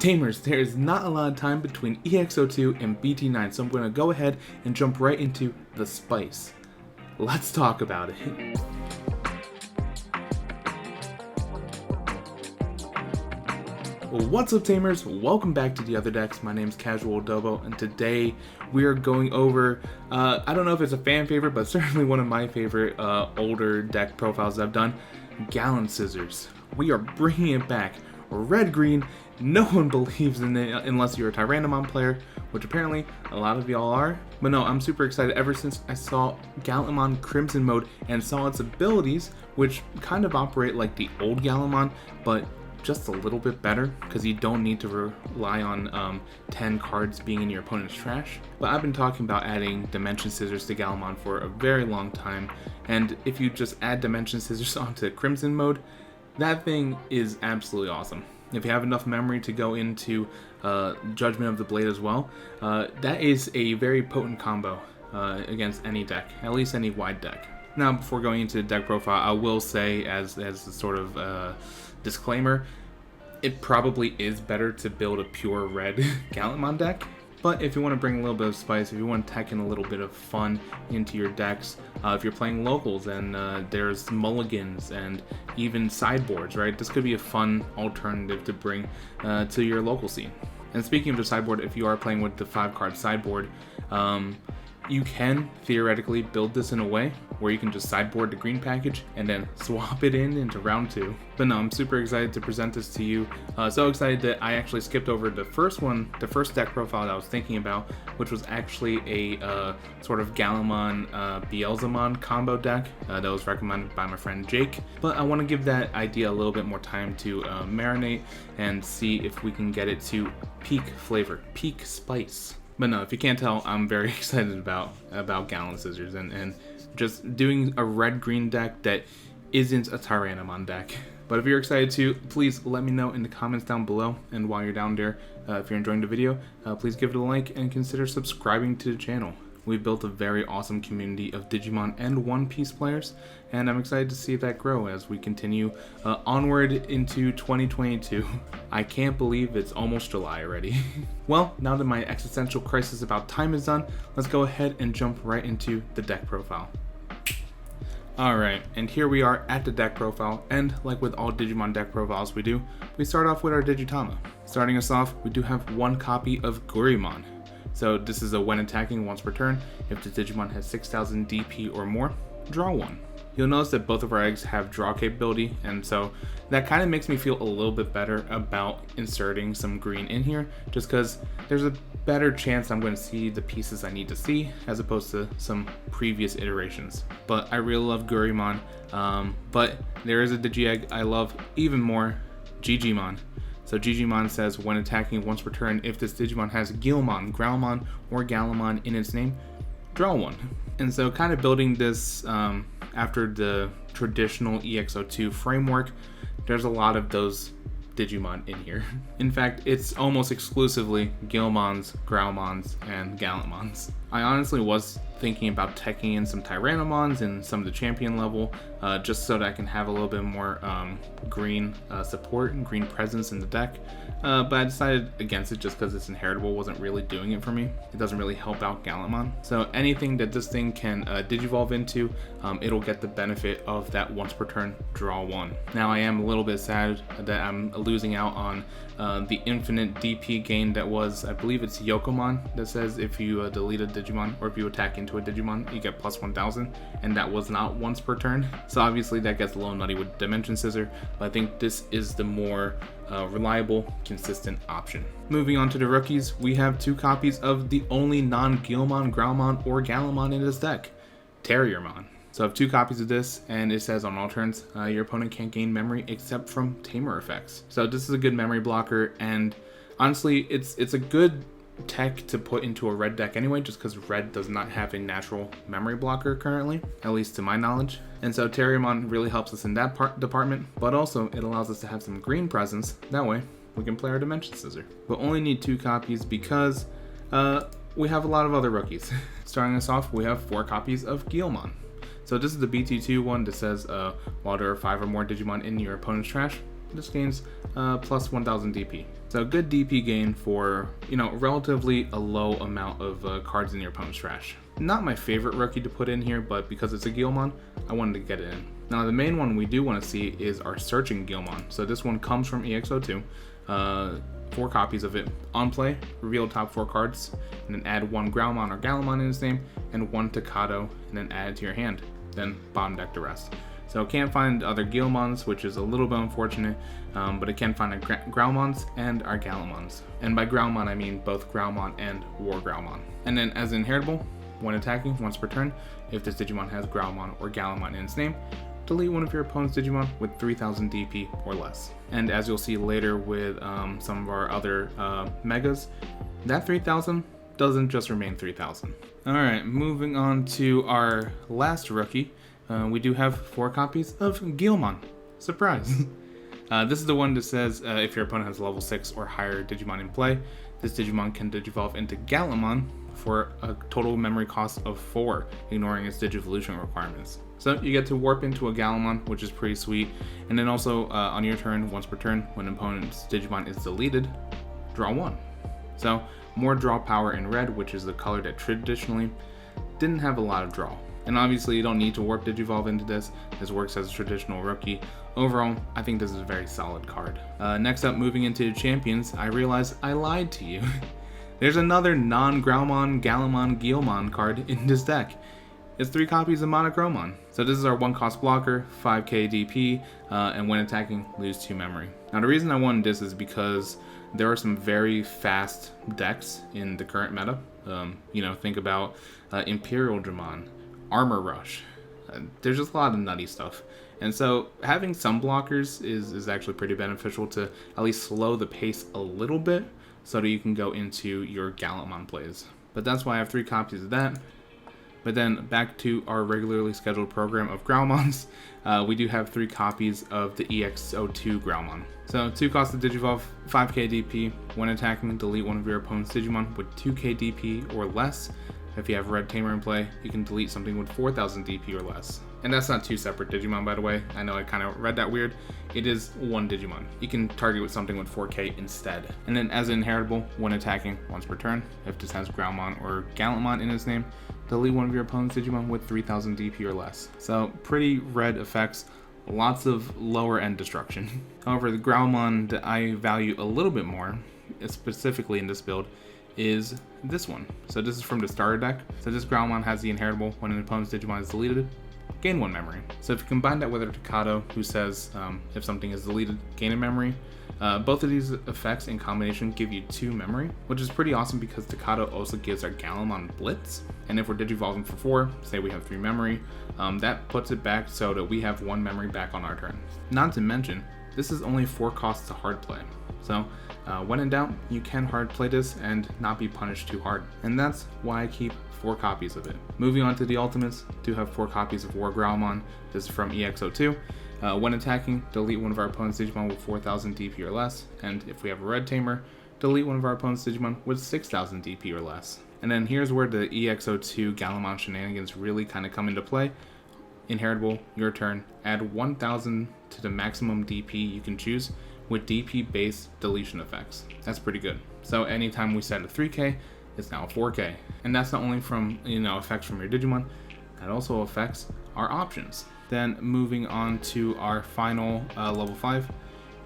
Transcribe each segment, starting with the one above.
Tamers, there is not a lot of time between EX02 and BT9, so I'm going to go ahead and jump right into the spice. Let's talk about it. What's up, Tamers? Welcome back to the other decks. My name's Casual Dobo, and today we are going over, I don't know if it's a fan favorite, but certainly one of my favorite older deck profiles I've done, Gallant Scissors. We are bringing it back. Red-green, no one believes in it unless you're a Gallantmon player, which apparently a lot of y'all are. But no, I'm super excited ever since I saw Gallantmon Crimson mode and saw its abilities, which kind of operate like the old Gallantmon, but just a little bit better because you don't need to rely on 10 cards being in your opponent's trash. But I've been talking about adding Dimension Scissors to Gallantmon for a very long time, and if you just add Dimension Scissors onto Crimson mode, that thing is absolutely awesome. If you have enough memory to go into Judgment of the Blade as well, that is a very potent combo against any deck, at least any wide deck. Now, before going into the deck profile, I will say as a sort of disclaimer, it probably is better to build a pure red Gallantmon deck. But if you want to bring a little bit of spice, if you want to tack in a little bit of fun into your decks, if you're playing locals and there's mulligans and even sideboards, right? This could be a fun alternative to bring to your local scene. And speaking of the sideboard, if you are playing with the 5-card sideboard, you can theoretically build this in a way where you can just sideboard the green package and then swap it into round 2. But no, I'm super excited to present this to you. So excited that I actually skipped over the first deck profile that I was thinking about, which was actually a sort of Gallantmon Beelzemon combo deck that was recommended by my friend Jake. But I want to give that idea a little bit more time to marinate and see if we can get it to peak flavor, peak spice. But no, if you can't tell, I'm very excited about Gallant Scissors and just doing a red-green deck that isn't a Gallantmon deck. But if you're excited too, please let me know in the comments down below. And while you're down there, if you're enjoying the video, please give it a like and consider subscribing to the channel. We've built a very awesome community of Digimon and One Piece players, and I'm excited to see that grow as we continue onward into 2022. I can't believe it's almost July already. Well, now that my existential crisis about time is done, let's go ahead and jump right into the deck profile. Alright, and here we are at the deck profile, and like with all Digimon deck profiles we start off with our Digitama. Starting us off, we do have one copy of Gurumon. So this is a when attacking once per turn. If the Digimon has 6000 DP or more, draw one. You'll notice that both of our eggs have draw capability, and so that kind of makes me feel a little bit better about inserting some green in here, just because there's a better chance I'm going to see the pieces I need to see, as opposed to some previous iterations. But I really love Gurumon, but there is a Digi-Egg I love even more, Digimon. So Digimon says, when attacking once per turn, if this Digimon has Guilmon, Growlmon, or Gallantmon in its name, draw one. And so kind of building this after the traditional EX02 framework, there's a lot of those Digimon in here. In fact, it's almost exclusively Guilmons, Growlmons, and Gallantmons. I honestly was thinking about teching in some Tyrannomons and some of the champion level, just so that I can have a little bit more green support and green presence in the deck. But I decided against it just because it's inheritable wasn't really doing it for me. It doesn't really help out Gallantmon. So anything that this thing can digivolve into, it'll get the benefit of that once per turn draw one. Now I am a little bit sad that I'm losing out on the infinite DP gain that was, I believe it's Yokomon, that says if you delete a Digimon or if you attack into a Digimon, you get plus 1000, and that was not once per turn. So obviously that gets a little nutty with Dimension Scissor, but I think this is the more reliable, consistent option. Moving on to the rookies, we have two copies of the only non-Guilmon, Growlmon, or Gallantmon in this deck, Terriermon. So I have two copies of this, and it says on all turns, your opponent can't gain memory except from Tamer effects. So this is a good memory blocker, and honestly, it's a good tech to put into a red deck anyway, just because red does not have a natural memory blocker currently, at least to my knowledge. And so Terriermon really helps us in that department, but also it allows us to have some green presence. That way, we can play our Dimension Scissor. We'll only need 2 copies because we have a lot of other rookies. Starting us off, we have 4 copies of Guilmon. So this is the BT2 one that says while there are 5 or more Digimon in your opponent's trash, this gains plus 1000 DP. So good DP gain for, relatively a low amount of cards in your opponent's trash. Not my favorite rookie to put in here, but because it's a Gallantmon, I wanted to get it in. Now the main one we do want to see is our Searching Gallantmon. So this one comes from EX02. 4 copies of it on play, reveal top 4 cards, and then add 1 Groundmon or Gallantmon in his name, and 1 Tocado, and then add it to your hand. Then bottom deck the rest. So can't find other Gallantmons, which is a little bit unfortunate, but it can find our Groundmons and our Gallantmons. And by Groundmon, I mean both Groundmon and War Groundmon. And then as inheritable, when attacking once per turn, if this Digimon has Groundmon or Gallantmon in its name, delete one of your opponent's Digimon with 3000 DP or less. And as you'll see later with some of our other megas, that 3000 doesn't just remain 3000. Alright, moving on to our last rookie. We do have 4 copies of Gallantmon. Surprise! This is the one that says if your opponent has level 6 or higher Digimon in play, this Digimon can Digivolve into Gallantmon for a total memory cost of 4, ignoring its Digivolution requirements. So you get to warp into a Gallantmon, which is pretty sweet, and then also on your turn, once per turn, when an opponent's Digimon is deleted, draw 1. So more draw power in red, which is the color that traditionally didn't have a lot of draw. And obviously you don't need to warp Digivolve into this. This works as a traditional rookie. Overall, I think this is a very solid card. Next up, moving into champions, I realized I lied to you. There's another non-Groundmon, Gallantmon, Gallantmon card in this deck. It's 3 copies of Monochromon. So this is our 1 cost blocker, 5k DP, and when attacking, lose 2 memory. Now the reason I wanted this is because there are some very fast decks in the current meta. Think about Imperial Dramon, Armor Rush. There's just a lot of nutty stuff. And so having some blockers is actually pretty beneficial to at least slow the pace a little bit so that you can go into your Gallantmon plays. But that's why I have 3 copies of that. But then back to our regularly scheduled program of Groundmons, we do have 3 copies of the EX02 Gallant. So 2 costs of Digivolve, 5k DP. When attacking, delete one of your opponent's Digimon with 2k DP or less. If you have Red Tamer in play, you can delete something with 4000 DP or less. And that's not 2 separate Digimon, by the way. I know I kind of read that weird. It is 1 Digimon. You can target with something with 4k instead. And then as inheritable, when attacking once per turn, if this has Groundmon or Gallantmon in its name, delete one of your opponent's Digimon with 3000 DP or less. So pretty red effects, lots of lower end destruction. However, the Groundmon that I value a little bit more, specifically in this build, is this one. So this is from the starter deck. So this Groundmon has the inheritable when an opponent's Digimon is deleted, gain 1 memory. So if you combine that with a Tocado, who says if something is deleted, gain a memory, both of these effects in combination give you 2 memory, which is pretty awesome because Tocado also gives our Gallantmon Blitz. And if we're Digivolving for 4, say we have 3 memory, that puts it back so that we have 1 memory back on our turn. Not to mention, this is only 4 costs to hard play. So when in doubt, you can hard play this and not be punished too hard. And that's why I keep 4 copies of it. Moving on to the ultimates, do have 4 copies of War Groundmon. This is from EX02. When attacking, delete one of our opponent's Digimon with 4000 DP or less. And if we have a Red Tamer, delete one of our opponent's Digimon with 6000 DP or less. And then here's where the EX02 Gallantmon shenanigans really kind of come into play. Inheritable, your turn, add 1000 to the maximum DP you can choose with DP based deletion effects. That's pretty good. So anytime we set a 3k, it's now a 4k. And that's not only from effects from your Digimon, that also affects our options. Then moving on to our final level 5,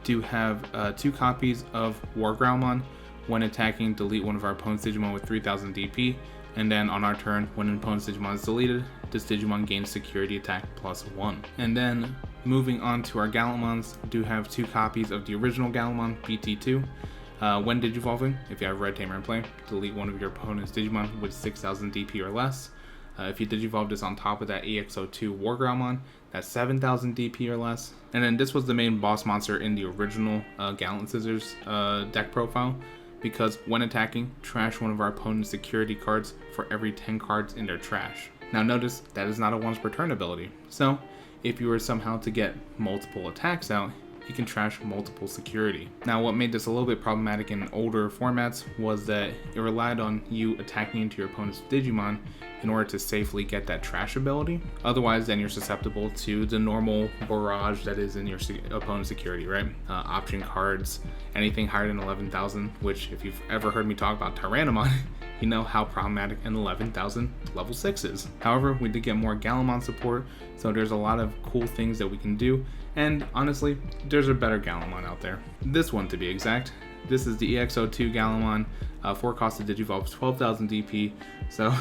do have 2 copies of War Groundmon. When attacking, delete one of our opponent's Digimon with 3000 DP, and then on our turn, when an opponent's Digimon is deleted, this Digimon gains security attack +1. And then moving on to our Gallantmons, do have 2 copies of the original Gallantmon, BT2. When Digivolving, if you have Red Tamer in play, delete one of your opponent's Digimon with 6000 DP or less. If you Digivolve this on top of that EX02 War Groundmon, that's 7000 DP or less. And then this was the main boss monster in the original Gallant Scissors deck profile, because when attacking, trash one of our opponent's security cards for every 10 cards in their trash. Now notice, that is not a once per turn ability. So if you were somehow to get multiple attacks out, you can trash multiple security. Now, what made this a little bit problematic in older formats was that it relied on you attacking into your opponent's Digimon in order to safely get that trash ability. Otherwise, then you're susceptible to the normal barrage that is in your opponent's security, right? Option cards, anything higher than 11,000, which if you've ever heard me talk about Tyrannomon, you know how problematic an 11,000 level 6 is. However, we did get more Gallantmon support, so there's a lot of cool things that we can do, and honestly, there's a better Gallantmon out there. This one to be exact. This is the EX02 Gallantmon, 4 cost of Digivolve, 12,000 DP, so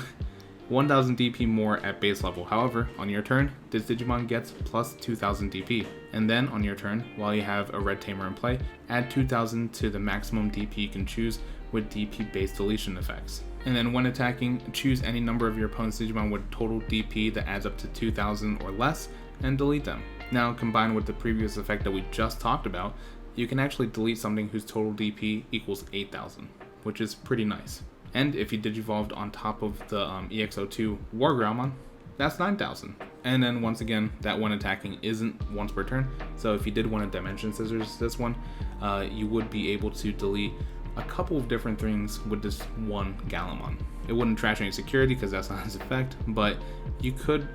1,000 DP more at base level. However, on your turn, this Digimon gets plus 2,000 DP. And then on your turn, while you have a Red Tamer in play, add 2,000 to the maximum DP you can choose with DP-based deletion effects. And then when attacking, choose any number of your opponent's Digimon with total DP that adds up to 2,000 or less, and delete them. Now, combined with the previous effect that we just talked about, you can actually delete something whose total DP equals 8,000, which is pretty nice. And if you Digivolved on top of the EX02 War Growlmon, that's 9,000. And then once again, that when attacking isn't once per turn, so if you did want to Dimension Scissors this one, you would be able to delete a couple of different things with this one Gallantmon. It wouldn't trash any security because that's not his effect, but you could,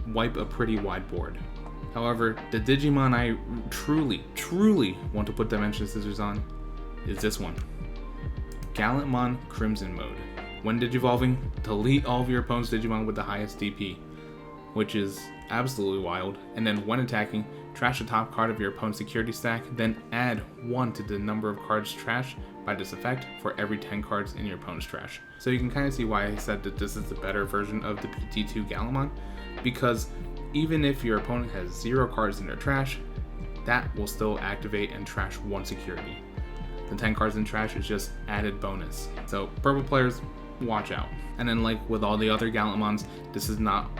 wipe a pretty wide board. However, the Digimon I truly want to put Dimension Scissors on is this one. Gallantmon Crimson Mode. When Digivolving, delete all of your opponent's Digimon with the highest DP, which is absolutely wild. And then when attacking, trash the top card of your opponent's security stack, then add 1 to the number of cards trashed by this effect for every 10 cards in your opponent's trash. So you can kind of see why I said that this is the better version of the PT2 Gallantmon, because even if your opponent has 0 cards in their trash, that will still activate and trash 1 security. The 10 cards in trash is just added bonus. So purple players, watch out. And then like with all the other Gallantmons, this is not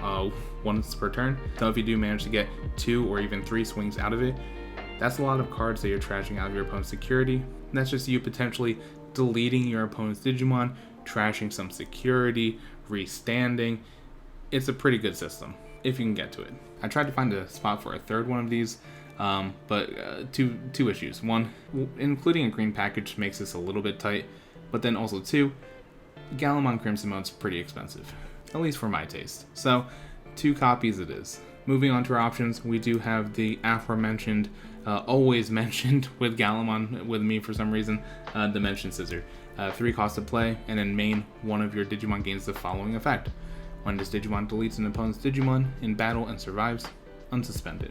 once per turn. So if you do manage to get 2 or even 3 swings out of it, that's a lot of cards that you're trashing out of your opponent's security. And that's just you potentially deleting your opponent's Digimon, trashing some security, restanding. It's a pretty good system if you can get to it. I tried to find a spot for a third one of these, but two issues. One, including a green package makes this a little bit tight, but then also 2, Gallantmon Crimson Mode's pretty expensive, at least for my taste. So 2 copies it is. Moving on to our options, we do have the aforementioned, always mentioned with Gallantmon with me for some reason, Dimension Scissor. 3 cost to play, and then main one of your Digimon gains the following effect. When this Digimon deletes an opponent's Digimon in battle and survives, unsuspend it.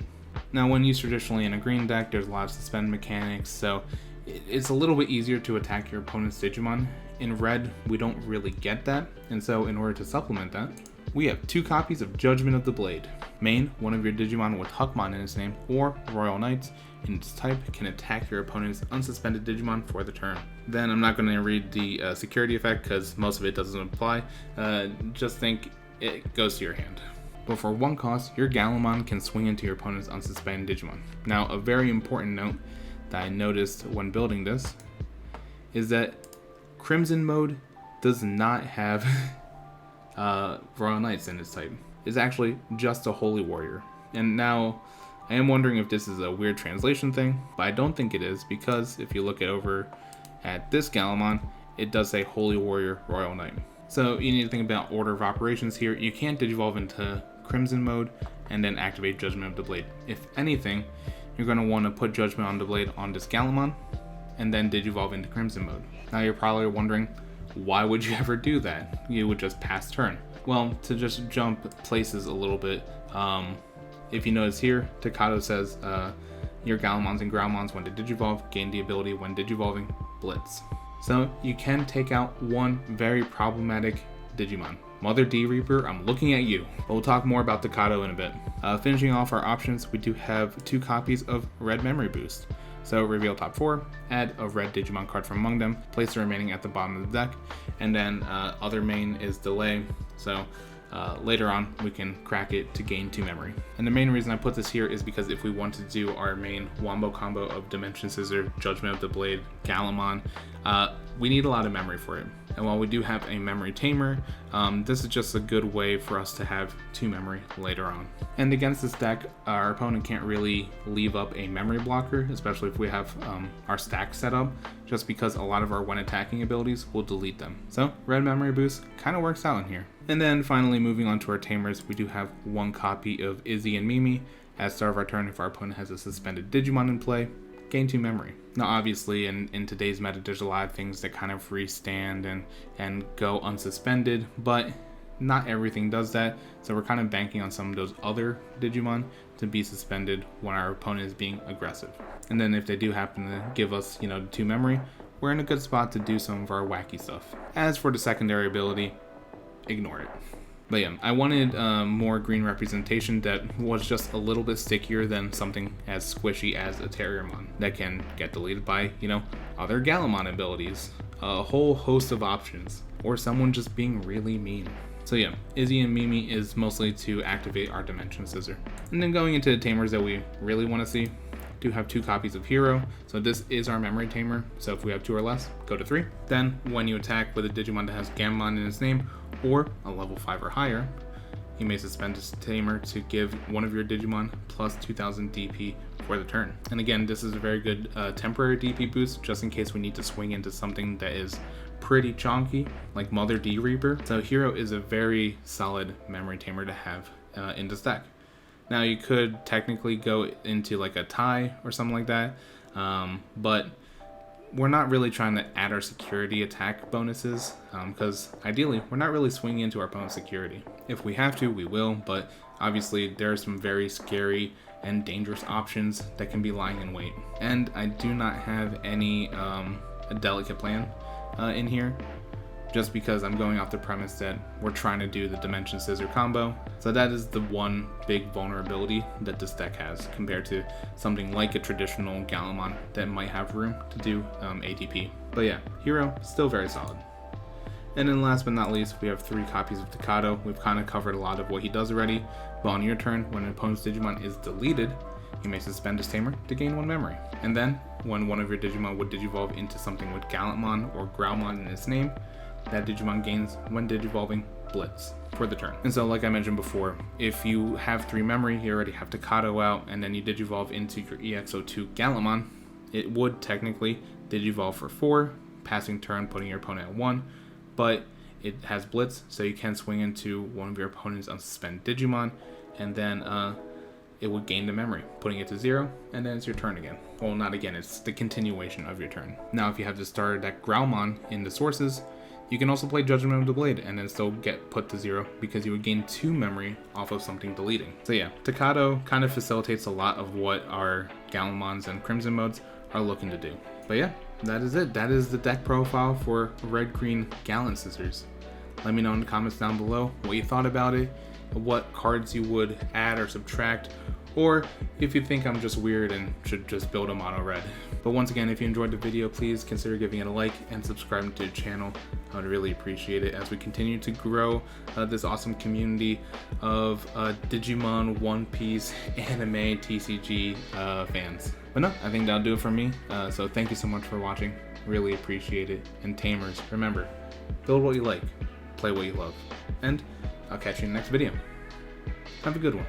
Now, when used traditionally in a green deck, there's a lot of suspend mechanics, so it's a little bit easier to attack your opponent's Digimon. In red, we don't really get that, and so in order to supplement that, we have 2 copies of Judgment of the Blade. Main, one of your Digimon with Huckmon in its name, or Royal Knights, in its type, can attack your opponent's unsuspended Digimon for the turn. Then I'm not going to read the security effect because most of it doesn't apply. Just think it goes to your hand. But for 1 cost, your Gallantmon can swing into your opponent's unsuspended Digimon. Now, a very important note that I noticed when building this is that Crimson Mode does not have Royal Knights in its type. It's actually just a Holy Warrior. And now, I am wondering if this is a weird translation thing, but I don't think it is, because if you look over at this Gallantmon, it does say Holy Warrior Royal Knight. So you need to think about order of operations here. You can't Digivolve into Crimson Mode and then activate Judgment of the Blade. If anything, you're going to want to put Judgment on the Blade on this Gallantmon and then Digivolve into Crimson Mode. Now you're probably wondering, why would you ever do that? You would just pass turn. Well, to just jump places a little bit, if you notice here, Takato says your Gallantmons and Growlmons when they Digivolve gain the ability when Digivolving Blitz. So you can take out one very problematic Digimon. Mother D Reaper, I'm looking at you. But we'll talk more about Takato in a bit. Finishing off our options, we do have 2 copies of Red Memory Boost. So reveal top 4, add a red Digimon card from among them, place the remaining at the bottom of the deck, and then other main is delay. So later on we can crack it to gain 2 memory. And the main reason I put this here is because if we want to do our main wombo combo of Dimension Scissor, Judgment of the Blade, Gallantmon, we need a lot of memory for it. And while we do have a memory tamer, this is just a good way for us to have 2 memory later on. And against this deck, our opponent can't really leave up a memory blocker, especially if we have our stack set up, just because a lot of our when attacking abilities will delete them. So red memory boost kind of works out in here. And then finally, moving on to our tamers, we do have 1 copy of Izzy and Mimi. At the start of our turn, if our opponent has a suspended Digimon in play, gain 2 memory. Now obviously in today's meta there's a lot of things that kind of freestand and go unsuspended, but not everything does that, so we're kind of banking on some of those other Digimon to be suspended when our opponent is being aggressive. And then if they do happen to give us, 2 memory, we're in a good spot to do some of our wacky stuff. As for the secondary ability, ignore it. But yeah, I wanted more green representation that was just a little bit stickier than something as squishy as a Terriermon that can get deleted by, other Gallantmon abilities, a whole host of options, or someone just being really mean. So yeah, Izzy and Mimi is mostly to activate our Dimension Scissor. And then going into the tamers that we really want to see, do have 2 copies of Hero, so this is our memory tamer, so if we have 2 or less, go to 3. Then when you attack with a Digimon that has Gallantmon in its name, or a level 5 or higher, you may suspend this tamer to give one of your Digimon plus 2000 DP for the turn. And again, this is a very good temporary DP boost, just in case we need to swing into something that is pretty chonky, like Mother D Reaper. So Hero is a very solid memory tamer to have in this deck. Now you could technically go into like a tie or something like that, but we're not really trying to add our security attack bonuses, because ideally we're not really swinging into our opponent's security. If we have to, we will, but obviously there are some very scary and dangerous options that can be lying in wait. And I do not have any a delicate plan in here, just because I'm going off the premise that we're trying to do the Dimension Scissor combo. So that is the one big vulnerability that this deck has compared to something like a traditional Gallantmon that might have room to do ATP. But yeah, Hero, still very solid. And then last but not least, we have 3 copies of Takato. We've kind of covered a lot of what he does already, but on your turn, when an opponent's Digimon is deleted, you may suspend his tamer to gain 1 memory. And then, when one of your Digimon would digivolve into something with Gallantmon or Growlmon in its name, that Digimon gains, when digivolving, Blitz for the turn. And so like I mentioned before, if you have 3 memory, you already have Takato out, and then you digivolve into your EX02 Gallantmon, it would technically digivolve for 4, passing turn, putting your opponent at 1, but it has Blitz, so you can swing into one of your opponent's unsuspended Digimon, and then it would gain the memory, putting it to 0, and then it's your turn again. Well, not again, it's the continuation of your turn. Now if you have the starter deck Growlmon in the sources, you can also play Judgment of the Blade and then still get put to 0 because you would gain 2 memory off of something deleting. So yeah, Takato kind of facilitates a lot of what our Gallantmons and Crimson modes are looking to do. But yeah, that is it. That is the deck profile for Red-Green Gallant Scissors. Let me know in the comments down below what you thought about it, what cards you would add or subtract, or if you think I'm just weird and should just build a mono red. But once again, if you enjoyed the video, please consider giving it a like and subscribing to the channel. I would really appreciate it as we continue to grow this awesome community of Digimon, One Piece, anime, TCG fans. But no, I think that'll do it for me. So thank you so much for watching. Really appreciate it. And Tamers, remember, build what you like, play what you love. And I'll catch you in the next video. Have a good one.